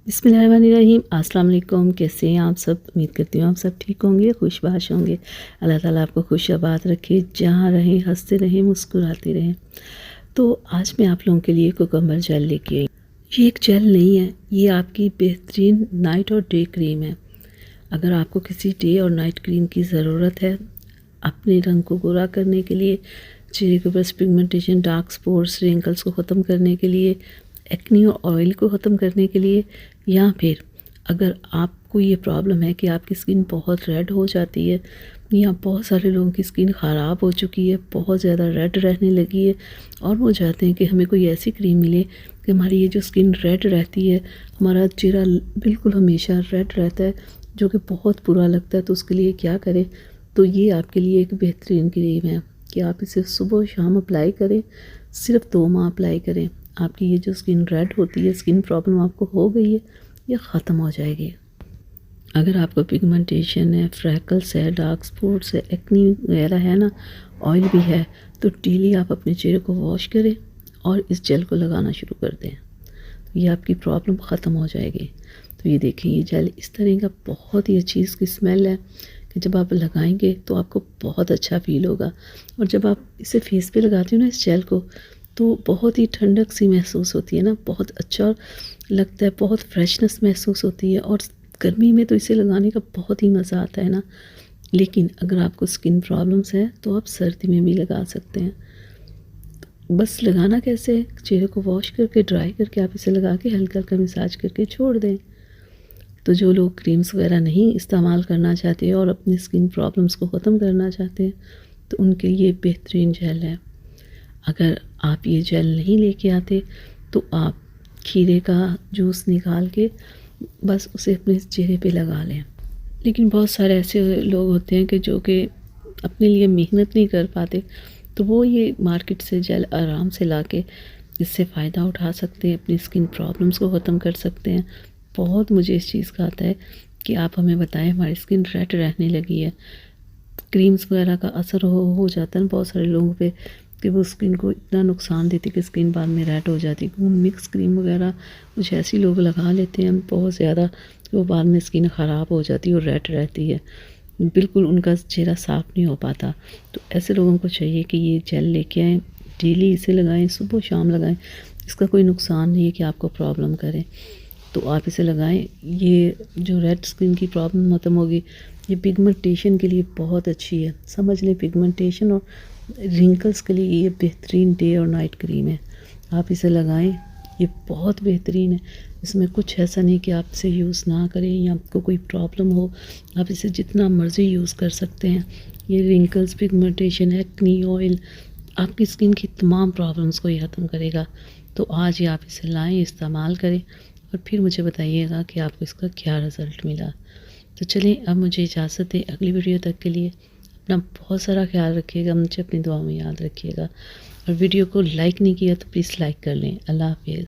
बिस्मिल्लाहिर्रहमानिर्रहीम। अस्सलाम वालेकुम। कैसे हैं आप सब? उम्मीद करती हूँ आप सब ठीक होंगे, खुशबाश होंगे। अल्लाह ताला आपको खुश आबाद रखे, जहाँ रहें हंसते रहें, मुस्कुराते रहें। तो आज मैं आप लोगों के लिए कुकुम्बर जेल लेके आई। ये एक जेल नहीं है, ये आपकी बेहतरीन नाइट और डे क्रीम है। अगर आपको किसी डे और नाइट क्रीम की ज़रूरत है अपने रंग को गोरा करने के लिए, चेहरे के ऊपर पिगमेंटेशन, डार्क स्पॉट्स, रिंकल्स को ख़त्म करने के लिए, एक्ने और ऑयल को ख़त्म करने के लिए, या फिर अगर आपको ये प्रॉब्लम है कि आपकी स्किन बहुत रेड हो जाती है, या बहुत सारे लोगों की स्किन ख़राब हो चुकी है, बहुत ज़्यादा रेड रहने लगी है, और वो चाहते हैं कि हमें कोई ऐसी क्रीम मिले कि हमारी ये जो स्किन रेड रहती है, हमारा चेहरा बिल्कुल हमेशा रेड रहता है, जो कि बहुत बुरा लगता है। तो उसके लिए क्या करें? तो ये आपके लिए एक बेहतरीन क्रीम है कि आप इसे सुबह शाम अप्लाई करें, सिर्फ 2 माह अप्लाई करें। आपकी ये जो स्किन रेड होती है, स्किन प्रॉब्लम आपको हो गई है, ये ख़त्म हो जाएगी। अगर आपको पिगमेंटेशन है, फ्रैकल्स है, डार्क स्पॉट्स है, एक्नी वगैरह है ना, ऑयल भी है, तो डेली आप अपने चेहरे को वॉश करें और इस जेल को लगाना शुरू कर दें, तो ये आपकी प्रॉब्लम ख़त्म हो जाएगी। तो ये देखें, ये जेल इस तरह का बहुत ही अच्छी इसकी स्मेल है कि जब आप लगाएंगे तो आपको बहुत अच्छा फ़ील होगा। और जब आप इसे फेस पे लगाते हो ना इस जेल को, तो बहुत ही ठंडक सी महसूस होती है ना, बहुत अच्छा लगता है, बहुत फ्रेशनेस महसूस होती है। और गर्मी में तो इसे लगाने का बहुत ही मज़ा आता है ना। लेकिन अगर आपको स्किन प्रॉब्लम्स हैं तो आप सर्दी में भी लगा सकते हैं। बस लगाना कैसे है? चेहरे को वॉश करके, ड्राई करके आप इसे लगा के हल्का हल्का मसाज करके छोड़ दें। तो जो लोग क्रीम्स वगैरह नहीं इस्तेमाल करना चाहते और अपनी स्किन प्रॉब्लम्स को ख़त्म करना चाहते हैं, तो उनके लिए बेहतरीन जेल है। अगर आप ये जेल नहीं लेके आते तो आप खीरे का जूस निकाल के बस उसे अपने चेहरे पे लगा लें। लेकिन बहुत सारे ऐसे लोग होते हैं कि जो कि अपने लिए मेहनत नहीं कर पाते, तो वो ये मार्केट से जेल आराम से लाके इससे फ़ायदा उठा सकते हैं, अपनी स्किन प्रॉब्लम्स को ख़त्म कर सकते हैं। बहुत मुझे इस चीज़ का आता है कि आप हमें बताएं, हमारी स्किन रेड रहने लगी है, क्रीम्स वगैरह का असर हो जाता है बहुत सारे लोगों पे कि वो स्किन को इतना नुकसान देती है कि स्किन बाद में रेड हो जाती है। वो मिक्स क्रीम वगैरह कुछ ऐसी लोग लगा लेते हैं बहुत ज़्यादा, वो बाद में स्किन ख़राब हो जाती है और रेड रहती है, बिल्कुल उनका चेहरा साफ़ नहीं हो पाता। तो ऐसे लोगों को चाहिए कि ये जेल लेके आएँ, डेली इसे लगाएं, सुबह शाम लगाएं। इसका कोई नुकसान नहीं है कि आपको प्रॉब्लम करे, तो आप इसे लगाएं। ये जो रेड स्किन की प्रॉब्लम ख़त्म होगी, ये पिगमेंटेशन के लिए बहुत अच्छी है। समझ लें, पिगमेंटेशन और रिंकल्स के लिए ये बेहतरीन डे और नाइट क्रीम है। आप इसे लगाएं, ये बहुत बेहतरीन है। इसमें कुछ ऐसा नहीं कि आप इसे यूज़ ना करें या आपको कोई प्रॉब्लम हो, आप इसे जितना मर्ज़ी यूज़ कर सकते हैं। ये रिंकल्स, पिगमेंटेशन, एक्नी, ऑयल, आपकी स्किन की तमाम प्रॉब्लम्स को ये ख़त्म करेगा। तो आज ही आप इसे लाएं, इस्तेमाल करें और फिर मुझे बताइएगा कि आपको इसका क्या रिज़ल्ट मिला। तो चलें, अब मुझे इजाज़त दें। अगली वीडियो तक के लिए अपना बहुत सारा ख्याल रखिएगा, मुझे अपनी दुआ में याद रखिएगा। और वीडियो को लाइक नहीं किया तो प्लीज़ लाइक कर लें। अल्लाह हाफ़िज़।